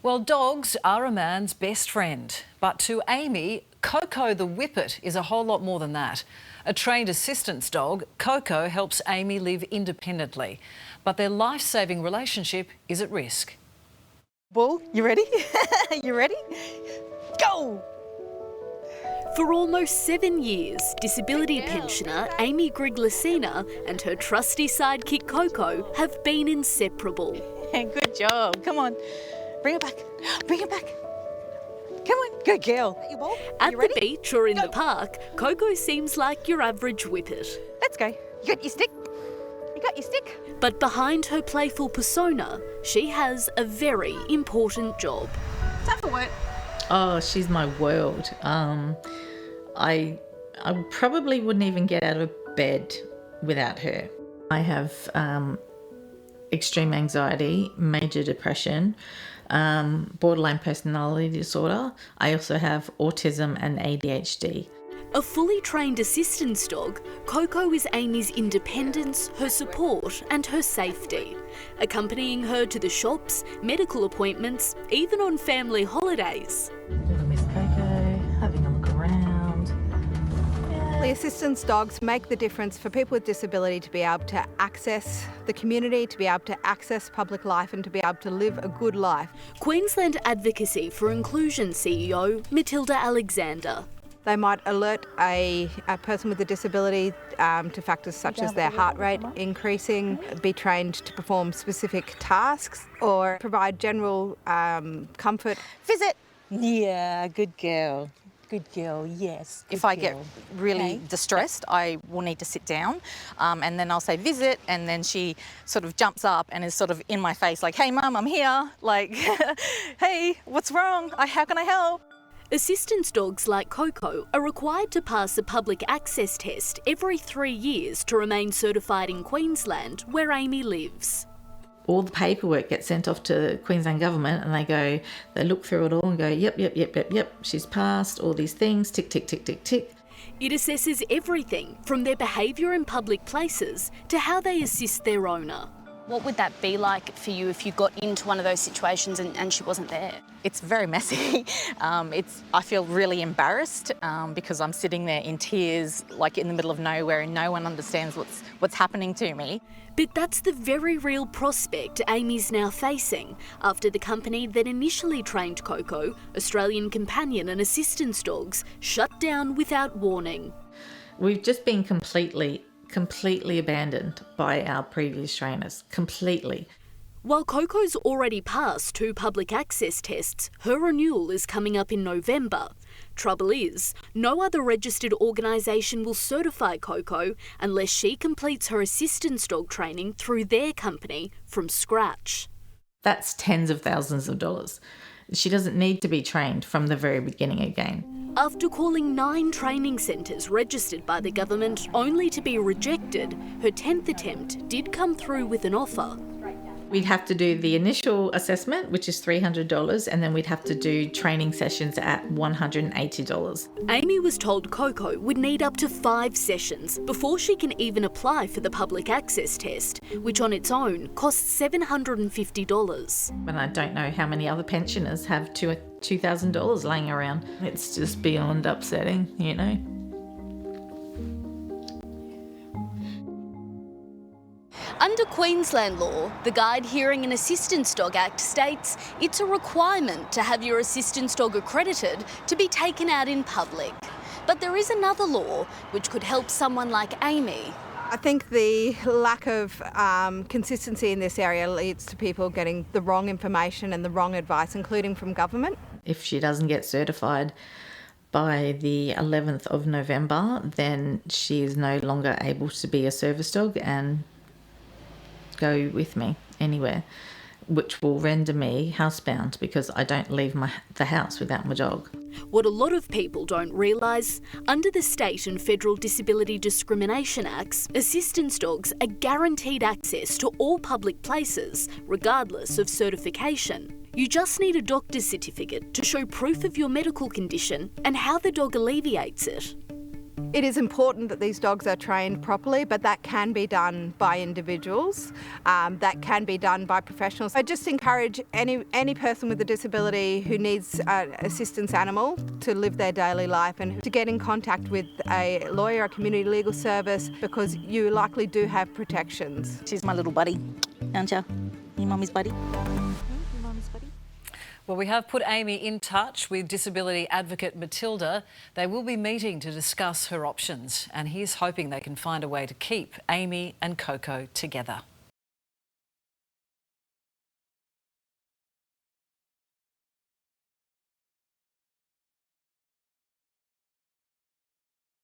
Well, dogs are a man's best friend. But to Amy, Coco the Whippet is a whole lot more than that. A trained assistance dog, Coco helps Amy live independently. But their life-saving relationship is at risk. Bull, you ready? You ready? Go! For almost 7 years, disability pensioner Amy Griglasina and her trusty sidekick Coco have been inseparable. Good job. Come on. Bring it back. Bring it back. Come on. Good girl. At the beach or in the park, Coco seems like your average whippet. Let's go. You got your stick? You got your stick? But behind her playful persona, she has a very important job. Time for work. Oh, she's my world. I probably wouldn't even get out of bed without her. I have extreme anxiety, major depression, borderline personality disorder. I also have autism and ADHD. A fully trained assistance dog, Coco is Amy's independence, her support and her safety, accompanying her to the shops, medical appointments, even on family holidays. Little Miss Coco, having a look around. The assistance dogs make the difference for people with disability to be able to access the community, to be able to access public life and to be able to live a good life. Queensland Advocacy for Inclusion CEO Matilda Alexander. They might alert a person with a disability to factors such as their heart rate increasing, be trained to perform specific tasks or provide general comfort. Visit. Yeah, good girl. Good girl, yes. If I get really distressed, I will need to sit down and then I'll say visit, and then she sort of jumps up and is sort of in my face like, hey mum, I'm here. Like, hey, what's wrong? How can I help? Assistance dogs like Coco are required to pass a public access test every 3 years to remain certified in Queensland, where Amy lives. All the paperwork gets sent off to Queensland Government and they look through it all and go, yep, she's passed all these things, tick, tick, tick, tick, tick. It assesses everything from their behaviour in public places to how they assist their owner. What would that be like for you if you got into one of those situations and she wasn't there? It's very messy. I feel really embarrassed because I'm sitting there in tears, like in the middle of nowhere, and no one understands what's happening to me. But that's the very real prospect Amy's now facing after the company that initially trained Coco, Australian Companion and Assistance Dogs, shut down without warning. We've just been completely abandoned by our previous trainers, completely. While Coco's already passed 2 public access tests, her renewal is coming up in November. Trouble is, no other registered organisation will certify Coco unless she completes her assistance dog training through their company from scratch. That's tens of thousands of dollars. She doesn't need to be trained from the very beginning again. After calling 9 training centres registered by the government only to be rejected, her 10th attempt did come through with an offer. We'd have to do the initial assessment, which is $300, and then we'd have to do training sessions at $180. Amy was told Coco would need up to 5 sessions before she can even apply for the public access test, which on its own costs $750. And I don't know how many other pensioners have $2,000 laying around. It's just beyond upsetting, you know. Under Queensland law, the Guide Hearing and Assistance Dog Act states it's a requirement to have your assistance dog accredited to be taken out in public. But there is another law which could help someone like Amy. I think the lack of consistency in this area leads to people getting the wrong information and the wrong advice, including from government. If she doesn't get certified by the 11th of November, then she is no longer able to be a service dog and go with me anywhere, which will render me housebound because I don't leave the house without my dog. What a lot of people don't realise, under the State and Federal Disability Discrimination Acts, assistance dogs are guaranteed access to all public places, regardless of certification. You just need a doctor's certificate to show proof of your medical condition and how the dog alleviates it. It is important that these dogs are trained properly, but that can be done by individuals. That can be done by professionals. I just encourage any person with a disability who needs an assistance animal to live their daily life and to get in contact with a lawyer, a community legal service, because you likely do have protections. She's my little buddy, aren't you? Your mummy's buddy. Well, we have put Amy in touch with disability advocate Matilda. They will be meeting to discuss her options, and he's hoping they can find a way to keep Amy and Coco together.